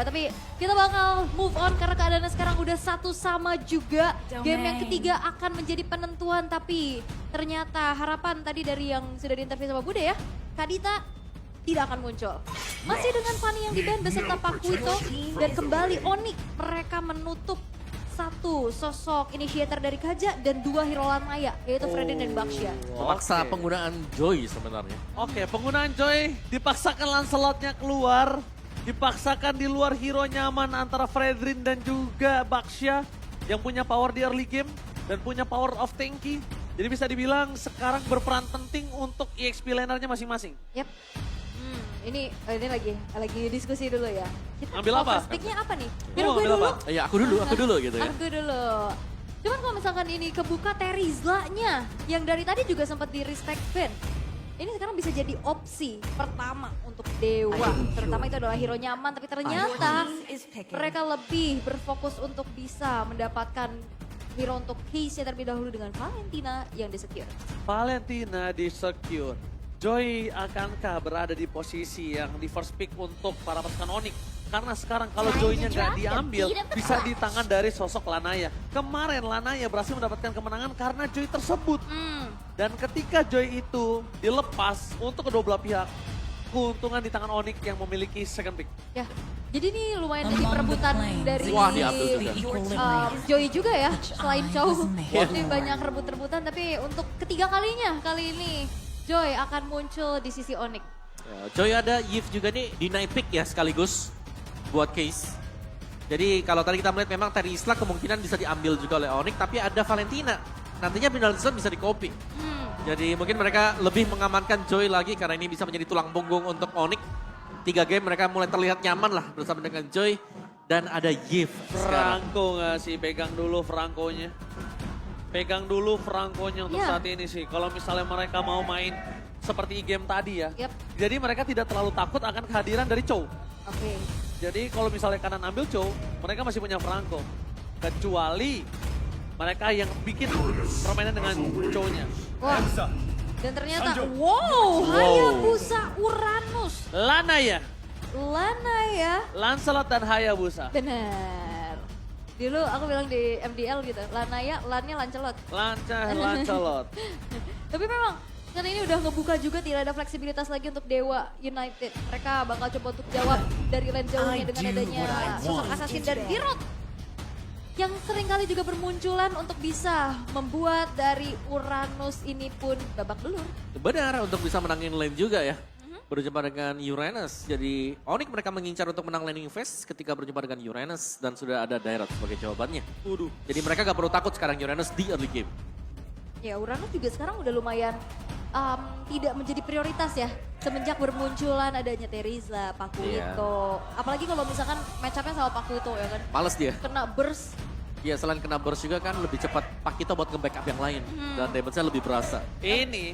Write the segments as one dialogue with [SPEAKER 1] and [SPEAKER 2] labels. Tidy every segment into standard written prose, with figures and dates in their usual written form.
[SPEAKER 1] Tapi kita bakal move on karena keadaannya sekarang udah satu sama juga. Game yang ketiga akan menjadi penentuan, tapi ternyata harapan tadi dari yang sudah diinterview sama Bude ya, Kadita tidak akan muncul. Masih dengan Fanny yang di-ban beserta Pakuito dan kembali Onyx, mereka menutup satu sosok initiator dari Kaja dan dua hero Lanaya, yaitu Fredin dan Baxia.
[SPEAKER 2] Memaksa penggunaan Joy sebenarnya.
[SPEAKER 3] Oke, penggunaan Joy dipaksakan Lancelotnya keluar. Dipaksakan di luar hero nyaman antara Fredrin dan juga Baxia yang punya power di early game dan punya power of tanky. Jadi bisa dibilang sekarang berperan penting untuk EXP lanernya masing-masing.
[SPEAKER 1] Yap. Ini lagi diskusi dulu ya. Kita
[SPEAKER 3] Ambil apa?
[SPEAKER 1] Sticknya apa nih?
[SPEAKER 3] Mau
[SPEAKER 1] Biar gue
[SPEAKER 3] ambil
[SPEAKER 1] dulu.
[SPEAKER 3] apa?
[SPEAKER 2] Ya aku dulu gitu ya.
[SPEAKER 1] Aku dulu. Cuman kalau misalkan ini kebuka Terizla-nya yang dari tadi juga sempat di respect ban. Ini sekarang bisa jadi opsi pertama untuk Dewa. Terutama itu adalah hero nyaman, tapi ternyata mereka lebih berfokus untuk bisa mendapatkan hero untuk case terlebih dahulu dengan Valentina yang di-secure.
[SPEAKER 3] Valentina di secure. Joy akankah berada di posisi yang di first pick untuk para pasukan Onyx? Karena sekarang kalau Joy-nya nggak diambil, bisa di tangan dari sosok Lanaya. Kemarin Lanaya berhasil mendapatkan kemenangan karena Joy tersebut. Dan ketika Joy itu dilepas untuk kedua belah pihak, keuntungan di tangan Onyx yang memiliki second pick.
[SPEAKER 1] Ya, jadi ini lumayan jadi perebutan dari
[SPEAKER 2] Wah, diambil juga.
[SPEAKER 1] Joy juga ya, selain Chow. Ini banyak rebut-rebutan, tapi untuk ketiga kalinya kali ini Joy akan muncul di sisi Onyx.
[SPEAKER 2] Ya, Joy ada, Yves juga nih di night pick ya sekaligus buat case. Jadi kalau tadi kita melihat memang Terizla kemungkinan bisa diambil juga oleh Onyx, tapi ada Valentina. Nantinya Final Zone bisa di-copy. Jadi mungkin mereka lebih mengamankan Joy lagi karena ini bisa menjadi tulang punggung untuk Onyx. 3 game mereka mulai terlihat nyaman lah bersama dengan Joy. Dan ada Yves sekarang.
[SPEAKER 3] Franco nggak sih? Pegang dulu Franco-nya. Pegang dulu Franco-nya untuk
[SPEAKER 1] Ya.
[SPEAKER 3] saat ini sih. Kalau misalnya mereka mau main seperti game tadi ya.
[SPEAKER 1] Yap.
[SPEAKER 3] Jadi mereka tidak terlalu takut akan kehadiran dari Chow.
[SPEAKER 1] Oke.
[SPEAKER 3] Jadi kalau misalnya kanan ambil Chow, mereka masih punya Franco. Kecuali mereka yang bikin permainan dengan Chow-nya.
[SPEAKER 1] Wah. Dan ternyata, wow, Hayabusa Uranus.
[SPEAKER 3] Lanaya,
[SPEAKER 1] Lanaya.
[SPEAKER 3] Lancelot dan Hayabusa.
[SPEAKER 1] Benar. Dulu aku bilang di MDL gitu, Lanaya, Lannya Lancelot.
[SPEAKER 3] Lancelot.
[SPEAKER 1] Tapi memang karena ini udah ngebuka juga tidak ada fleksibilitas lagi untuk Dewa United. Mereka bakal coba untuk jawab dari lane jauhnya dengan adanya sosok assassin dan Dirot. Yang seringkali juga bermunculan untuk bisa membuat dari Uranus ini pun babak belur.
[SPEAKER 2] Benar untuk bisa menangin lane juga ya. Berjumpa dengan Uranus. Jadi Onyx mereka mengincar untuk menang laning phase ketika berjumpa dengan Uranus. Dan sudah ada Dairot sebagai jawabannya. Jadi mereka gak perlu takut sekarang Uranus di early game.
[SPEAKER 1] Ya Uranus juga sekarang udah lumayan tidak menjadi prioritas ya. Semenjak bermunculan adanya Terizla, Pakuito. Apalagi kalau misalkan match up-nya sama Pakuito ya kan.
[SPEAKER 2] Males dia.
[SPEAKER 1] Kena burst.
[SPEAKER 2] Ya selain kena burst juga kan lebih cepat Pakito buat nge-backup yang lain. Dan damage-nya lebih berasa.
[SPEAKER 3] Ini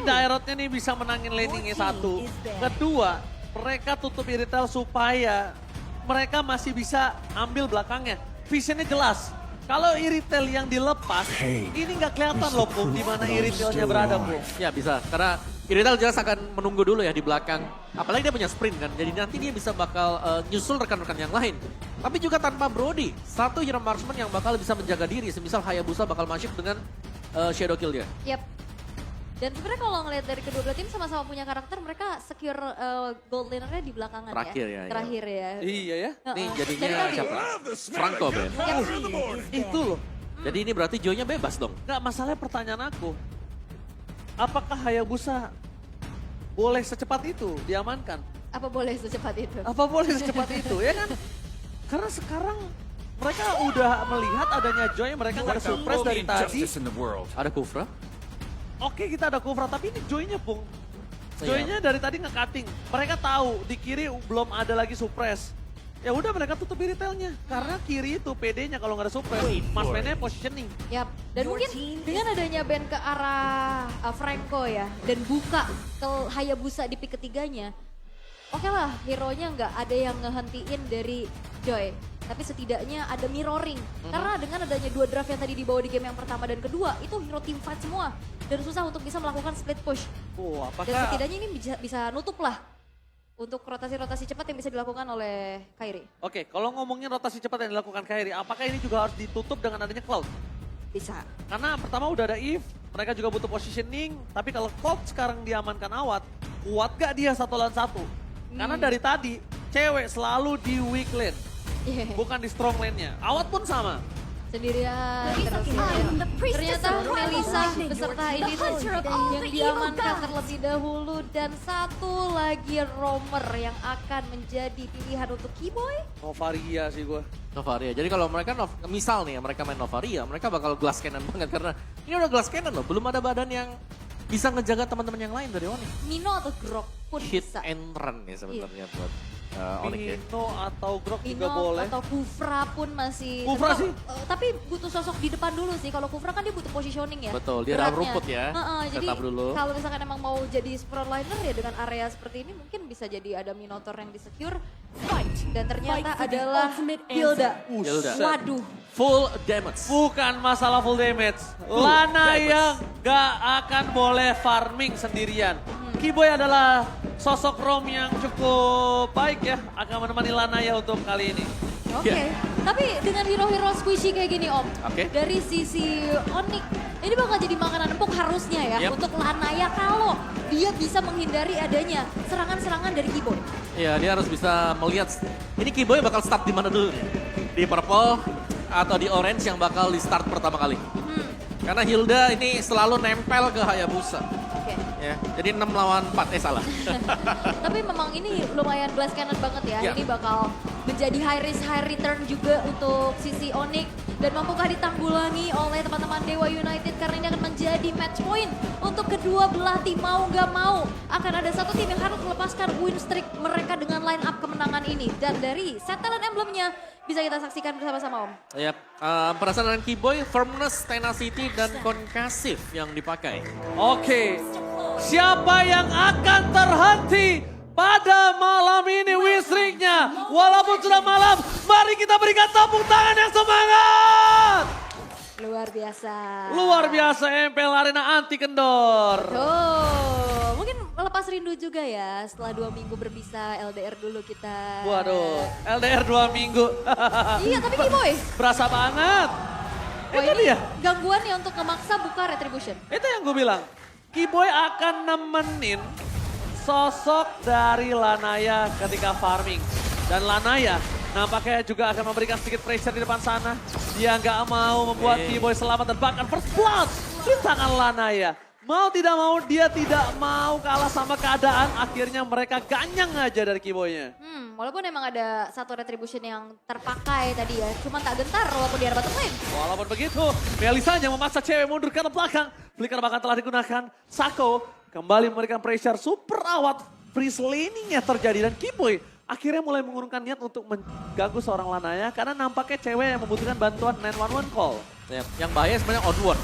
[SPEAKER 3] Dairotnya nih bisa menangin laningnya satu. Kedua, mereka tutup Iritel supaya mereka masih bisa ambil belakangnya. Visionnya jelas. Kalau Iritel yang dilepas, ini nggak kelihatan loh Pung, di mana Iritelnya berada Pung.
[SPEAKER 2] Ya bisa, karena Iritel jelas akan menunggu dulu ya di belakang. Apalagi dia punya sprint kan, jadi nanti dia bisa bakal nyusul rekan-rekan yang lain. Tapi juga tanpa Brody, satu hero marksman yang bakal bisa menjaga diri. Semisal Hayabusa bakal masuk dengan shadow kill dia.
[SPEAKER 1] Yap. Dan sebenarnya kalau ngelihat dari kedua belah tim sama-sama punya karakter, mereka secure gold laner-nya di belakangan
[SPEAKER 2] Terakhir
[SPEAKER 1] ya.
[SPEAKER 2] ya, ya.
[SPEAKER 1] Terakhir ya.
[SPEAKER 3] Iya ya,
[SPEAKER 2] Nih
[SPEAKER 1] Dari
[SPEAKER 2] jadinya
[SPEAKER 1] tadi.
[SPEAKER 2] siapa? Franco Ben.
[SPEAKER 3] itu loh.
[SPEAKER 2] Jadi ini berarti Joy-nya bebas dong.
[SPEAKER 3] Nggak, masalah pertanyaan aku. Apakah Hayabusa boleh secepat itu diamankan?
[SPEAKER 1] Apa boleh secepat itu?
[SPEAKER 3] Apa boleh secepat itu ya kan? Karena sekarang mereka udah melihat adanya Joy, mereka nggak ada surprise dari tadi.
[SPEAKER 2] Ada Kufra.
[SPEAKER 3] Oke kita ada Kufra, tapi ini Joy-nya Pung.
[SPEAKER 2] Iya.
[SPEAKER 3] Joy-nya dari tadi nge-cutting. Mereka tahu di kiri belum ada lagi suppress. Ya udah mereka tutup retailnya. Karena kiri itu PD-nya kalau nggak ada suppress. Mas mainnya positioning.
[SPEAKER 1] Yap. Dan mungkin dengan adanya band ke arah Franco ya. Dan buka ke Hayabusa di pick ketiganya. Oke lah, hero-nya nggak ada yang ngehentiin dari Joy. Tapi setidaknya ada mirroring. Karena dengan adanya dua draft yang tadi dibawa di game yang pertama dan kedua, itu hero team fight semua. Dan susah untuk bisa melakukan split push.
[SPEAKER 3] Oh,
[SPEAKER 1] Dan
[SPEAKER 3] apakah
[SPEAKER 1] setidaknya ini bisa nutup lah untuk rotasi-rotasi cepat yang bisa dilakukan oleh Kairi.
[SPEAKER 3] Oke, kalau ngomongin rotasi cepat yang dilakukan Kairi, apakah ini juga harus ditutup dengan adanya Cloud?
[SPEAKER 1] Bisa.
[SPEAKER 3] Karena pertama udah ada Eve, mereka juga butuh positioning, tapi kalau Cloud sekarang diamankan Awat, kuat gak dia 1 lawan 1? Karena dari tadi, cewek selalu di weak lane, bukan di strong lane-nya. Awat pun sama.
[SPEAKER 1] Sendirian terus ya. Ternyata Melissa beserta ini tuh yang diamankan terlebih dahulu dan satu lagi roamer yang akan menjadi pilihan untuk Keyboy.
[SPEAKER 3] Novaria sih gue.
[SPEAKER 2] Novaria. Jadi kalau mereka, misal nih ya, mereka main Novaria, mereka bakal glass cannon banget karena ini udah glass cannon loh. Belum ada badan yang bisa ngejaga teman-teman yang lain dari Onyx.
[SPEAKER 1] Mino atau Grok pun
[SPEAKER 2] Hit
[SPEAKER 1] bisa.
[SPEAKER 2] and run ya sebenarnya buat Onyx ya.
[SPEAKER 3] Mino atau Grok juga
[SPEAKER 1] Mino
[SPEAKER 3] boleh.
[SPEAKER 1] atau Kufra pun masih.
[SPEAKER 3] Kufra
[SPEAKER 1] tapi,
[SPEAKER 3] sih.
[SPEAKER 1] tapi butuh sosok di depan dulu sih. Kalau Kufra kan dia butuh positioning ya.
[SPEAKER 2] Betul, dia dalam
[SPEAKER 1] geraknya.
[SPEAKER 2] rumput ya.
[SPEAKER 1] Jadi
[SPEAKER 2] Setup dulu.
[SPEAKER 1] kalau misalkan emang mau jadi frontliner ya dengan area seperti ini mungkin bisa jadi ada Minotaur yang di-secure. Dan ternyata adalah Hilda.
[SPEAKER 2] Hilda.
[SPEAKER 1] Waduh.
[SPEAKER 2] Full damage.
[SPEAKER 3] Bukan masalah full damage. Lana yang gak akan boleh farming sendirian. Keyboy adalah sosok Rom yang cukup baik ya. Akan menemani Lana ya untuk kali ini.
[SPEAKER 1] Oke, tapi dengan hero-hero squishy kayak gini Om,
[SPEAKER 2] Oke.
[SPEAKER 1] dari sisi Onyx, ini bakal jadi makanan empuk harusnya ya
[SPEAKER 2] Yep.
[SPEAKER 1] untuk Lanaya kalau dia bisa menghindari adanya serangan-serangan dari Keyboy.
[SPEAKER 2] Iya, dia harus bisa melihat ini Keyboy bakal start di mana dulu nih? Di purple atau di orange yang bakal di start pertama kali. Karena Hilda ini selalu nempel ke Hayabusa.
[SPEAKER 1] Oke.
[SPEAKER 2] Ya, jadi 6 lawan 4, salah.
[SPEAKER 1] Tapi memang ini lumayan glass cannon banget ya.
[SPEAKER 2] Ya.
[SPEAKER 1] Ini bakal menjadi high risk high return juga untuk sisi Onyx. Dan mampukah ditanggulangi oleh teman-teman Dewa United karena ini akan menjadi match point untuk kedua belah tim. Mau nggak mau akan ada satu tim yang harus melepaskan win streak mereka dengan line up kemenangan ini. Dan dari set talent emblemnya bisa kita saksikan bersama-sama Om.
[SPEAKER 2] Ya, perasaan Keyboy, firmness, tenacity, dan concasive yang dipakai.
[SPEAKER 3] Oke, siapa yang akan terhenti pada malam ini win streak-nya? Walaupun sudah malam, mari kita berikan tepuk tangan yang semangat.
[SPEAKER 1] Luar biasa.
[SPEAKER 3] Luar biasa MPL Arena anti kendor.
[SPEAKER 1] Tuh, mungkin melepas rindu juga ya setelah 2 minggu berpisah LDR dulu kita.
[SPEAKER 3] Waduh, LDR 2 minggu.
[SPEAKER 1] Iya tapi Keyboy,
[SPEAKER 3] Berasa banget.
[SPEAKER 1] wah
[SPEAKER 3] Itu
[SPEAKER 1] ini
[SPEAKER 3] dia.
[SPEAKER 1] gangguan ya untuk memaksa buka Retribution.
[SPEAKER 3] Itu yang gue bilang. Keyboy akan nemenin sosok dari Lanaya ketika farming. Dan Lanaya nampaknya juga akan memberikan sedikit pressure di depan sana. Dia nggak mau membuat Keyboy selamat dan bahkan first blood di tangan Lanaya. Mau tidak mau, dia tidak mau kalah sama keadaan. Akhirnya mereka ganyang aja dari Keyboy-nya.
[SPEAKER 1] Walaupun emang ada satu Retribution yang terpakai tadi ya. Cuma tak gentar walaupun di area bottom lane.
[SPEAKER 3] Walaupun begitu, Melisa yang memaksa cewek mundur ke belakang. Flicker bahkan telah digunakan. Sako kembali memberikan pressure super awat. Freeze laning-nya terjadi dan Keyboy akhirnya mulai mengurungkan niat untuk mengganggu seorang Lanaya. Karena nampaknya cewek yang membutuhkan bantuan 911 call.
[SPEAKER 2] Ya, yang bahaya sebenarnya onward.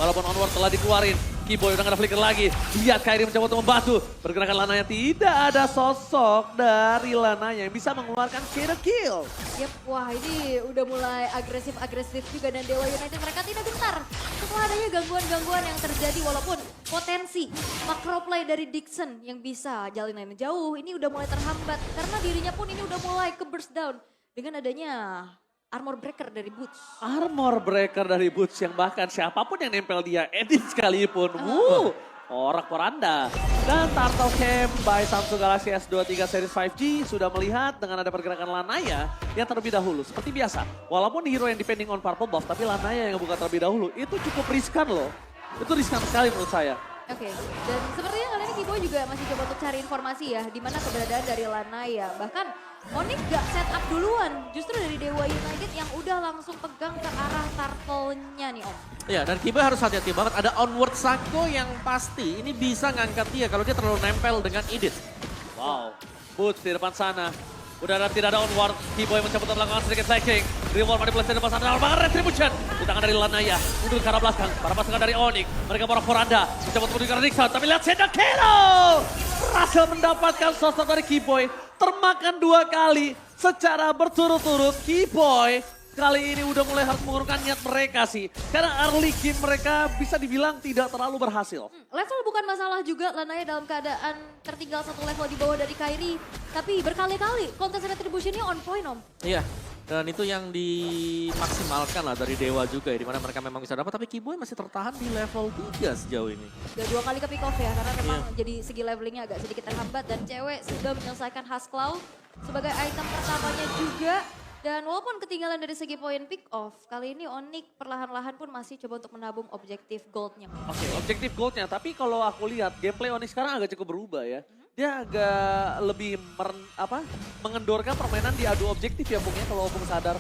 [SPEAKER 3] Walaupun onward telah dikeluarin, Keyboy udah gak ada flicker lagi. Lihat Kairi mencoba untuk membantu. Pergerakan Lanaya tidak ada sosok dari Lanaya yang bisa mengeluarkan kill.
[SPEAKER 1] Yep, wah ini udah mulai agresif-agresif juga dan Dewa United mereka tidak gentar. Setelah adanya gangguan-gangguan yang terjadi walaupun potensi macro play dari Dixon yang bisa jalin lain jauh ini udah mulai terhambat. Karena dirinya pun ini udah mulai ke burst down dengan adanya armor breaker dari Boots.
[SPEAKER 3] Armor breaker dari Boots yang bahkan siapapun yang nempel dia, edit sekalipun. Orak poranda. Dan Turtle Camp by Samsung Galaxy S23 Series 5G sudah melihat dengan ada pergerakan Lanaya yang terlebih dahulu. Seperti biasa, walaupun hero yang depending on purple buff, tapi Lanaya yang buka terlebih dahulu, itu cukup riskan loh. Itu riskan sekali menurut saya.
[SPEAKER 1] Oke, dan sepertinya kali ini Keyboy juga masih coba untuk cari informasi ya, di mana keberadaan dari Lanaya. Bahkan Onyx gak set up duluan, justru dari Dewa United yang udah langsung pegang ke arah turtle-nya nih Om.
[SPEAKER 2] Ya, dan Keyboy harus hati-hati banget. Ada onward Sako yang pasti ini bisa ngangkat dia kalau dia terlalu nempel dengan Edith.
[SPEAKER 3] Wow, Boots di depan sana. Tidak ada onward, Keyboy mencoba untuk melakukan sedikit flanking. Reward manipulasi di depan sana, bahkan Retribution. Di tangan dari Lanaya, mundur ke arah belakang. Para pasukan dari Onyx, mereka borak poranda. Mencoba untuk menuju ke Nixon, tapi lihat Senda Kero. Berhasil mendapatkan sosok dari Keyboy. Termakan 2 kali secara berturut-turut. Keyboy kali ini udah mulai harus mengurungkan niat mereka sih. Karena early game mereka bisa dibilang tidak terlalu berhasil.
[SPEAKER 1] Level bukan masalah juga, Lanaya dalam keadaan tertinggal satu level di bawah dari Kairi. Tapi berkali-kali kontes retribution-nya on point, Om.
[SPEAKER 2] Iya, dan itu yang dimaksimalkan lah dari Dewa juga ya, dimana mereka memang bisa dapat, tapi Kiboy masih tertahan di level 3 sejauh ini.
[SPEAKER 1] Udah 2 kali ke pick off ya, karena memang jadi segi levelingnya agak sedikit terhambat. Dan cewek sudah menyelesaikan Hasklaw sebagai item pertamanya juga. Dan walaupun ketinggalan dari segi poin pick off, kali ini Onyx perlahan-lahan pun masih coba untuk menabung objektif goldnya.
[SPEAKER 3] Oke, objektif goldnya. Tapi kalau aku lihat gameplay Onyx sekarang agak cukup berubah ya. Dia agak lebih mengendorkan permainan di adu objektif ya Bung ya, kalau Bung sadar.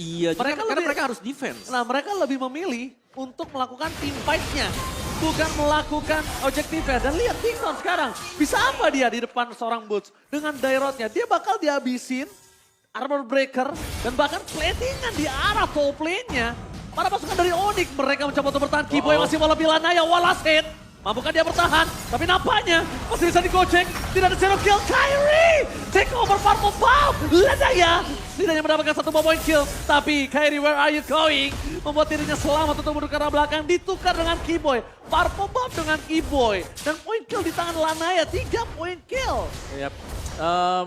[SPEAKER 2] Iya,
[SPEAKER 3] Mereka
[SPEAKER 2] karena
[SPEAKER 3] lebih-
[SPEAKER 2] mereka harus defense.
[SPEAKER 3] Nah mereka lebih memilih untuk melakukan team fight-nya. Bukan melakukan objektifnya. Dan lihat Bigson sekarang. Bisa apa dia di depan seorang Boots. Dengan Dairotnya. Dia bakal dihabisin. Armor Breaker. Dan bahkan platingan di arah top lane-nya. Para pasukan dari Onyx. Mereka mencoba untuk bertahan. Kiboy masih mau lebih Lanaya. Wallace hit. Mampukah dia bertahan? Tapi nampaknya masih bisa digocek. Tidak ada zero kill. Kyrie! Take over Purple Bomb! Lanaya! Tidak hanya mendapatkan 1 point kill. Tapi Kyrie, where are you going? Membuat dirinya selamat untuk mundur ke arah belakang. Ditukar dengan Kiboy. Purple Bomb dengan Kiboy. Dan point kill di tangan Lanaya. 3 point kill.
[SPEAKER 2] Yap.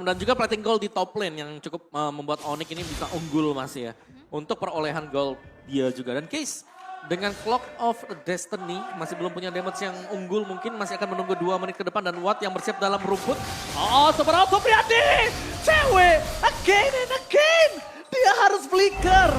[SPEAKER 2] Dan juga plating gold di top lane yang cukup membuat Onyx ini bisa unggul masih ya. Untuk perolehan gold dia juga. Dan Case dengan Clock of Destiny masih belum punya damage yang unggul, mungkin masih akan menunggu 2 menit ke depan. Dan Watt yang bersiap dalam rumput.
[SPEAKER 3] Oh, seberapa Supriyadi. Cewek, again and again. Dia harus flicker.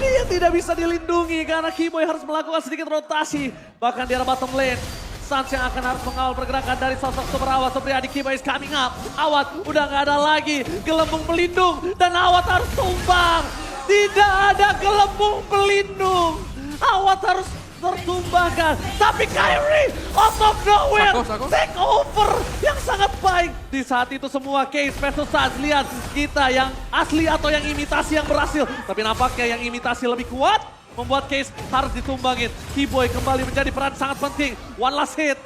[SPEAKER 3] Dia tidak bisa dilindungi karena Kiboy harus melakukan sedikit rotasi. Bahkan di arah bottom lane. Sans yang akan harus mengawal pergerakan dari sosok Supriyadi. Supriyadi, Kiboy is coming up. Awat udah gak ada lagi. Gelembung pelindung dan Awat harus tumbang. Tidak ada gelembung pelindung. Awat harus tertumbangkan. Tapi Kyrie out of nowhere
[SPEAKER 2] Sako.
[SPEAKER 3] take over yang sangat baik. Di saat itu semua Case versus Sans. Lihat kita yang asli atau yang imitasi yang berhasil. Tapi nampaknya yang imitasi lebih kuat. Membuat Case harus ditumbangin. Kiboy kembali menjadi peran sangat penting. One last hit.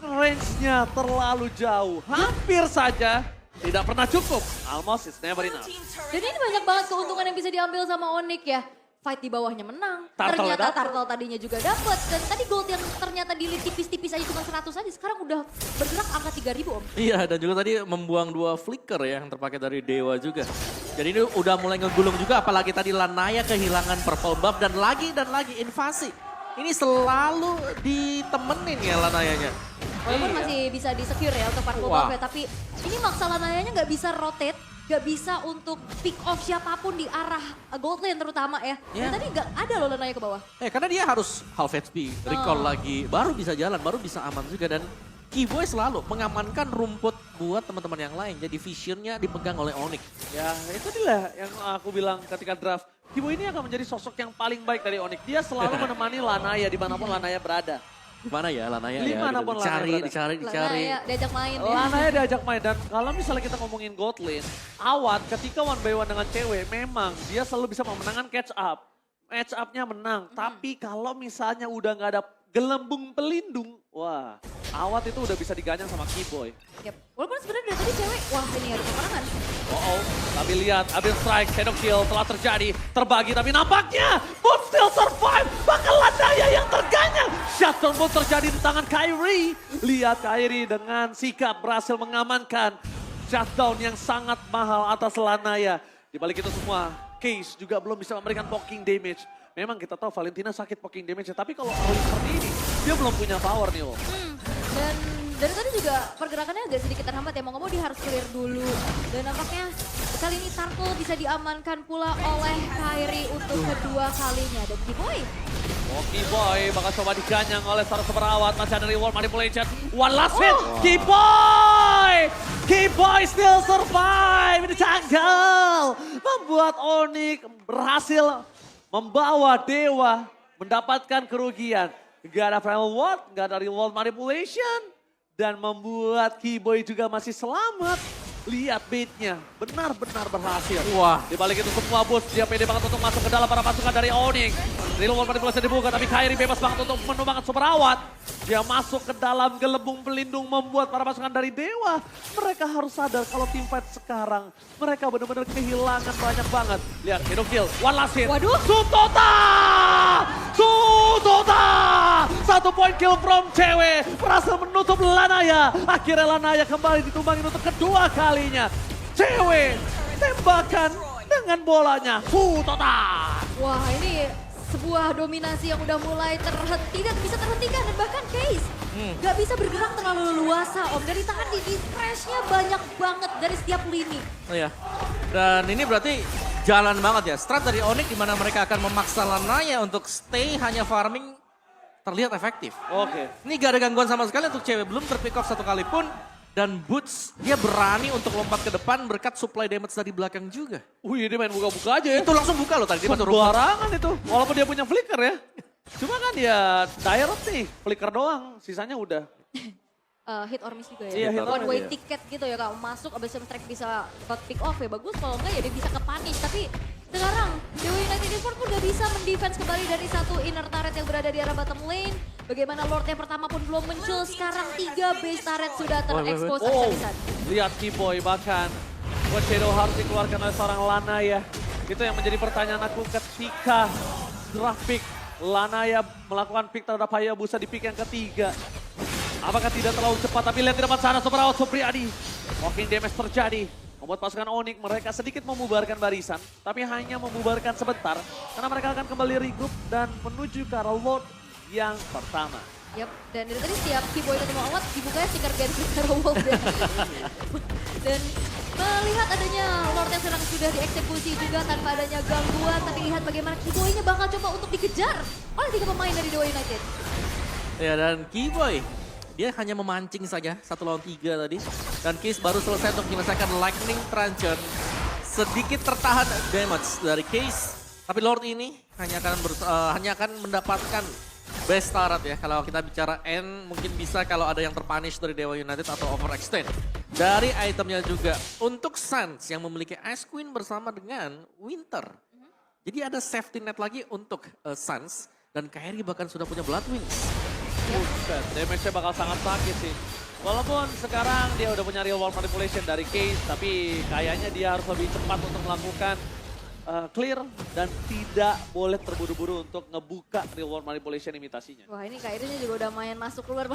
[SPEAKER 3] Range-nya terlalu jauh. Hampir saja. Tidak pernah cukup. Almost it's never enough.
[SPEAKER 1] Dan ini banyak banget keuntungan yang bisa diambil sama Onyx ya. Fight di bawahnya menang.
[SPEAKER 3] Turtle
[SPEAKER 1] Ternyata
[SPEAKER 3] dapet.
[SPEAKER 1] Turtle tadinya juga dapat. Dan tadi gold yang ternyata dilit tipis-tipis aja cuma 100 aja. Sekarang udah bergerak angka 3.000 Om.
[SPEAKER 2] Iya, dan juga tadi membuang 2 flicker ya yang terpakai dari Dewa juga. Jadi ini udah mulai ngegulung juga, apalagi tadi Lanaya kehilangan purple buff dan lagi invasi. Ini selalu ditemenin ya Lanayanya.
[SPEAKER 1] Walaupun
[SPEAKER 2] Iya.
[SPEAKER 1] masih bisa di-secure ya untuk Purple
[SPEAKER 2] Wah.
[SPEAKER 1] Buff ya. Tapi ini maksa Lanayanya nggak bisa rotate. Gak bisa untuk pick off siapapun di arah gold lane terutama ya.
[SPEAKER 2] Iya.
[SPEAKER 1] Dan tadi gak ada loh Lanaya ke bawah.
[SPEAKER 2] Karena dia harus half HP, recall lagi, baru bisa jalan, baru bisa aman juga. Dan Kiboy selalu mengamankan rumput buat teman-teman yang lain. Jadi visionnya dipegang oleh Onyx.
[SPEAKER 3] Ya itu dia yang aku bilang ketika draft. Kiboy ini akan menjadi sosok yang paling baik dari Onyx. Dia selalu menemani Lanaya dimanapun Lanaya berada.
[SPEAKER 2] Gimana ya Lanaya ya?
[SPEAKER 3] Dimanapun Lanaya
[SPEAKER 2] Dicari.
[SPEAKER 1] Lanaya diajak main ya.
[SPEAKER 3] Lanaya diajak main dan kalau misalnya kita ngomongin gold lane, Awat ketika one by one dengan cewek memang dia selalu bisa memenangkan catch up. Match up-nya menang, tapi kalau misalnya udah nggak ada gelembung pelindung, wah Awat itu udah bisa diganyang sama Kiboy.
[SPEAKER 1] Yep. Walaupun sebenarnya dari tadi cewek, wah ini ada peperangan.
[SPEAKER 3] Oh, tapi lihat, Abil strike, shadow kill telah terjadi, terbagi tapi nampaknya Boom still survive, bahkan Lanaya yang terganyang. Shutdown Boom terjadi di tangan Kyrie. Lihat Kyrie dengan sikap berhasil mengamankan shutdown yang sangat mahal atas Lanaya. Di balik itu semua, Case juga belum bisa memberikan poking damage. Memang kita tahu Valentina sakit poking damage, tapi kalau early seperti ini, dia belum punya power nih.
[SPEAKER 1] Dan dari tadi juga pergerakannya agak sedikit terhambat ya. Mau nggak mau dia harus clear dulu. Dan nampaknya kali ini Turtle bisa diamankan pula oleh Kyrie untuk kedua kalinya. Dan Kiboy.
[SPEAKER 3] Oh, Kiboy bakal coba diganyang oleh seorang perawat. Masih ada reward manipulation. One last hit. Kiboy! Kiboy still survive in the jungle. Membuat Onyx berhasil membawa Dewa mendapatkan kerugian. Gak ada final ward, gak ada reward manipulation. Dan membuat Kiboy juga masih selamat Lihat baitnya, benar-benar berhasil.
[SPEAKER 2] Wah.
[SPEAKER 3] Di balik itu semua bus, dia pede banget untuk masuk ke dalam para pasukan dari Onyx. Real World manipulasi dibuka, tapi Kairi bebas banget untuk menumbangkan super awat. Dia masuk ke dalam gelembung pelindung membuat para pasukan dari Dewa. Mereka harus sadar kalau tim fight sekarang, mereka benar-benar kehilangan banyak banget. Lihat, hero kill, one last hit.
[SPEAKER 1] Waduh.
[SPEAKER 3] Sutota! Sutota! 1 point kill from cewek, berhasil menutup Lanaya. Akhirnya Lanaya kembali ditumbangin untuk kedua kalinya. Cewek tembakan dengan bolanya. Sutota!
[SPEAKER 1] Wah, ini sebuah dominasi yang udah mulai tidak bisa terhentikan dan bahkan Case nggak bisa bergerak terlalu leluasa Om. Dari tadi di pressnya banyak banget dari setiap lini.
[SPEAKER 2] Oh ya. Dan ini berarti jalan banget ya. Strat dari Onyx di mana mereka akan memaksa Lanaya untuk stay hanya farming terlihat efektif.
[SPEAKER 3] Oke.
[SPEAKER 2] Ini gak ada gangguan sama sekali untuk cewek. Belum terpick off satu kali pun. Dan Boots dia berani untuk lompat ke depan berkat supply damage dari belakang juga.
[SPEAKER 3] Wih, dia main buka-buka aja ya.
[SPEAKER 2] Itu langsung buka loh tadi. Dia masuk rumput.
[SPEAKER 3] Sembarangan itu. Walaupun dia punya flicker ya. Cuma kan ya direct nih. Flicker doang. Sisanya udah.
[SPEAKER 1] Hit or miss juga
[SPEAKER 3] Iya,
[SPEAKER 1] ya.
[SPEAKER 3] hit or
[SPEAKER 1] One
[SPEAKER 3] miss,
[SPEAKER 1] way
[SPEAKER 3] iya.
[SPEAKER 1] ticket gitu ya. Kalau masuk abis itu track bisa dapat pick off ya bagus. Kalau enggak ya dia bisa ke punish. Tapi sekarang Dewa United Esports pun gak bisa mendefense kembali dari satu inner turret yang berada di arah bottom lane. Bagaimana Lord yang pertama pun belum muncul. Sekarang 3 base turret sudah terekspos
[SPEAKER 3] Oh,
[SPEAKER 1] habis-habisan.
[SPEAKER 3] lihat Keyboy bahkan. Buat Shadow harus dikeluarkan oleh seorang Lanaya. Itu yang menjadi pertanyaan aku ketika draft pick. Lanaya melakukan pick terhadap Hayabusa di pick yang ketiga. Apakah tidak terlalu cepat, tapi lihat di depan sana Super Out Supriyadi. Walking damage terjadi. Membuat pasukan Onyx mereka sedikit membubarkan barisan. Tapi hanya membubarkan sebentar. Karena mereka akan kembali regroup dan menuju ke arah Lord yang pertama.
[SPEAKER 1] Yap, dan dari tadi setiap Keyboy ketemu awat dibukanya stiker Genshin Zero World ya. Dan melihat adanya Lord yang sedang sudah dieksekusi juga tanpa adanya gangguan. Tapi lihat bagaimana Keyboy-nya bakal coba untuk dikejar oleh 3 pemain dari Dewa United.
[SPEAKER 2] Ya dan Keyboy dia hanya memancing saja 1 lawan 3 tadi. Dan Case baru selesai untuk menyelesaikan Lightning Truncheon. Sedikit tertahan damage dari Case. Tapi Lord ini hanya akan mendapatkan best turret ya. Kalau kita bicara N mungkin bisa kalau ada yang terpunish dari Dewa United atau overextend. Dari itemnya juga untuk Suns yang memiliki Ice Queen bersama dengan Winter. Jadi ada safety net lagi untuk Suns. Dan Kairi bahkan sudah punya Blood Wings.
[SPEAKER 3] Buset, damage-nya bakal sangat sakit sih. Walaupun sekarang dia udah punya real world manipulation dari Case, tapi kayaknya dia harus lebih cepat untuk melakukan clear dan tidak boleh terburu-buru untuk ngebuka real world manipulation imitasinya.
[SPEAKER 1] Wah ini Kairinya juga udah main masuk keluar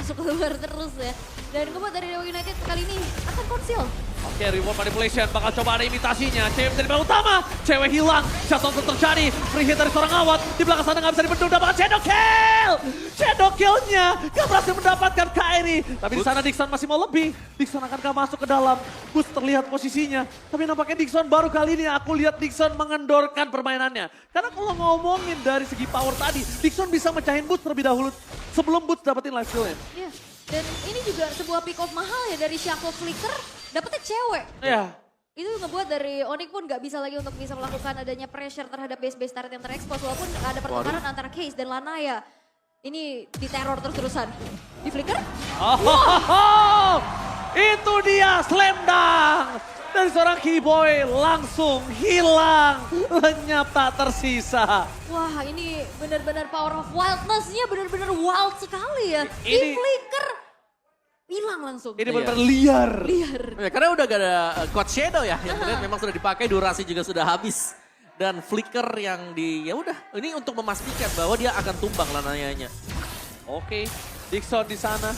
[SPEAKER 1] terus ya. Dan kemudian dari Dewa United kali ini akan konsil.
[SPEAKER 3] Oke, reward manipulation bakal coba ada imitasinya. Cewek menjadi bagian utama. Cewek hilang. Shutdown terjadi. Free hit dari seorang awat. Di belakang sana nggak bisa dibendung. Dapatkan shadow kill. Shadow kill-nya nggak berhasil mendapatkan Kairi. Tapi di sana Dixon masih mau lebih. Dixon akankah masuk ke dalam. Bus terlihat posisinya. Tapi nampaknya Dixon baru kali ini aku lihat Dixon mengendorkan permainannya. Karena kalau ngomongin dari segi power tadi. Dixon bisa mecahin Boots terlebih dahulu. Sebelum Boots dapetin life steal-nya.
[SPEAKER 1] Iya. Dan ini juga sebuah pick off mahal ya dari Shaco Flicker. Dapetnya cewek.
[SPEAKER 3] Iya.
[SPEAKER 1] Itu ngebuat dari Onyx pun gak bisa lagi untuk bisa melakukan adanya pressure terhadap base-base turret yang terekspos. Walaupun ada pertukaran antara Case dan Lanaya. Ini diteror terus-terusan. Di Flicker?
[SPEAKER 3] Oh, itu dia slam dunk dari seorang Keyboy langsung hilang, lenyap tak tersisa.
[SPEAKER 1] Wah ini benar-benar power of wildness-nya benar-benar wild sekali ya. Di
[SPEAKER 3] Ini-
[SPEAKER 1] Flicker hilang langsung.
[SPEAKER 3] Ini benar-benar liar.
[SPEAKER 1] Liar.
[SPEAKER 2] Ya, karena udah gak ada quad shadow ya, yang terlihat memang sudah dipakai, durasi juga sudah habis. Dan flicker yang ya udah, ini untuk memastikan bahwa dia akan tumbang Lanayanya.
[SPEAKER 3] Oke, Dixon di sana.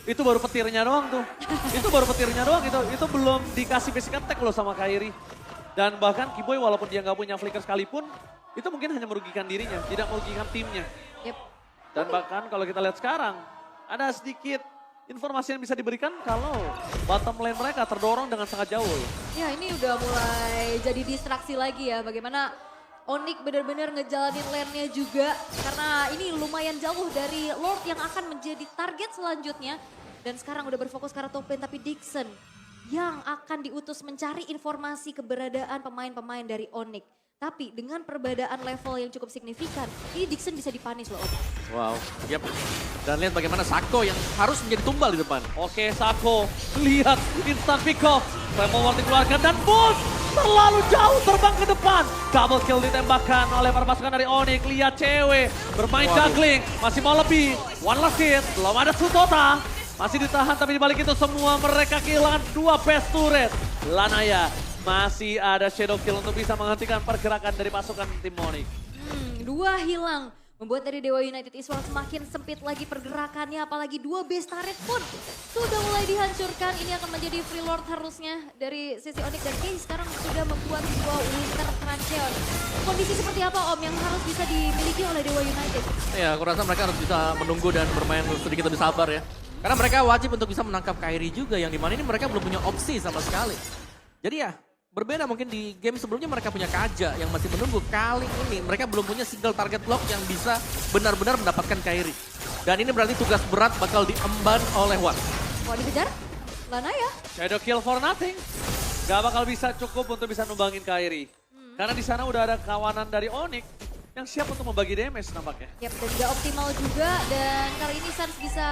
[SPEAKER 3] Itu baru petirnya doang tuh. Itu baru petirnya doang itu belum dikasih basic attack loh sama Kairi. Dan bahkan Keyboy walaupun dia nggak punya flicker sekalipun, itu mungkin hanya merugikan dirinya, tidak merugikan timnya.
[SPEAKER 1] Yep.
[SPEAKER 3] Dan bahkan kalau kita lihat sekarang, ada sedikit informasi yang bisa diberikan kalau bottom lane mereka terdorong dengan sangat jauh.
[SPEAKER 1] Ya ini udah mulai jadi distraksi lagi ya. Bagaimana Onyx benar-benar ngejalanin lane-nya juga. Karena ini lumayan jauh dari Lord yang akan menjadi target selanjutnya. Dan sekarang udah berfokus ke arah top lane, tapi Dixon yang akan diutus mencari informasi keberadaan pemain-pemain dari Onyx. Tapi dengan perbedaan level yang cukup signifikan, ini Dixon bisa dipunish loh.
[SPEAKER 2] Wow, yep. Dan lihat bagaimana Sako yang harus menjadi tumbal di depan.
[SPEAKER 3] Oke, Sako, lihat instant pick off. Tremor dikeluarkan dan boost. Terlalu jauh terbang ke depan. Double kill ditembakkan oleh para pasukan dari Onyx. Lihat cewek bermain juggling. Masih mau lebih. One last hit. Belum ada Sutota. Masih ditahan tapi dibalik itu semua mereka kehilangan 2 best turret. Lanaya masih ada shadow kill untuk bisa menghentikan pergerakan dari pasukan tim Onyx.
[SPEAKER 1] 2 hilang. Membuat dari Dewa United Esports semakin sempit lagi pergerakannya, apalagi 2 base turret pun sudah mulai dihancurkan. Ini akan menjadi free lord harusnya dari sisi Onyx dan Case sekarang sudah membuat sebuah winter Trancheon. Kondisi seperti apa Om yang harus bisa dimiliki oleh Dewa United?
[SPEAKER 2] Ya, aku rasa mereka harus bisa menunggu dan bermain sedikit lebih sabar ya. Karena mereka wajib untuk bisa menangkap Kairi juga, yang dimana ini mereka belum punya opsi sama sekali. Jadi ya, berbeda mungkin di game sebelumnya mereka punya Kaja yang masih menunggu. Kali ini mereka belum punya single target block yang bisa benar-benar mendapatkan Kairi. Dan ini berarti tugas berat bakal diemban oleh Wan.
[SPEAKER 1] Mau dikejar? Lana ya?
[SPEAKER 3] Shadow kill for nothing. Gak bakal bisa cukup untuk bisa numbangin Kairi. Karena di sana udah ada kawanan dari Onyx yang siap untuk membagi damage nampaknya.
[SPEAKER 1] Yap, dan gak optimal juga. Dan kali ini Sans bisa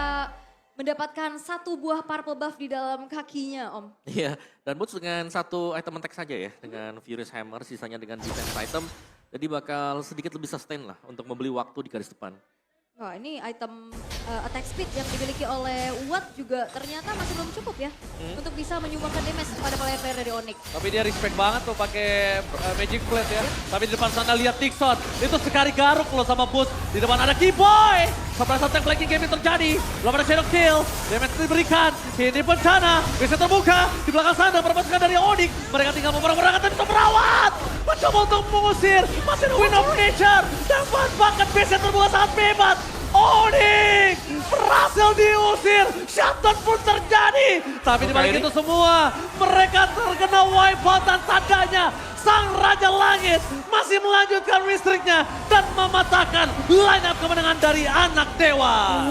[SPEAKER 1] mendapatkan 1 buah purple buff di dalam kakinya Om.
[SPEAKER 2] Iya, dan Boots dengan 1 item attack saja ya. Dengan Furious Hammer, sisanya dengan defense item. Jadi bakal sedikit lebih sustain lah untuk membeli waktu di garis depan.
[SPEAKER 1] Wah ini item attack speed yang dimiliki oleh Uwat juga ternyata masih belum cukup ya. Untuk bisa menyumbangkan damage kepada player-player dari Onyx.
[SPEAKER 3] Tapi dia respect banget tuh pakai Magic Plate ya. Tapi di depan sana lihat Dixon. Itu sekali garuk loh sama Boost. Di depan ada Keyboy. Sampai saat yang flanking game ini terjadi. Belum ada shadow kill. Damage diberikan. Ini bencana. Bisa terbuka. Di belakang sana perpasukan dari Onyx. Mereka tinggal memerankan tapi bisa merawat. Mencoba untuk mengusir. Masih ada Wind of Nature. Dan bahkan bisa terbuka sangat bebas. Onyx berhasil diusir. Shutdown pun terjadi. Tapi di balik itu semua. Mereka terkena wipeout dan tandanya. Sang Raja Langit masih melanjutkan listriknya dan mematahkan line up kemenangan dari anak dewa.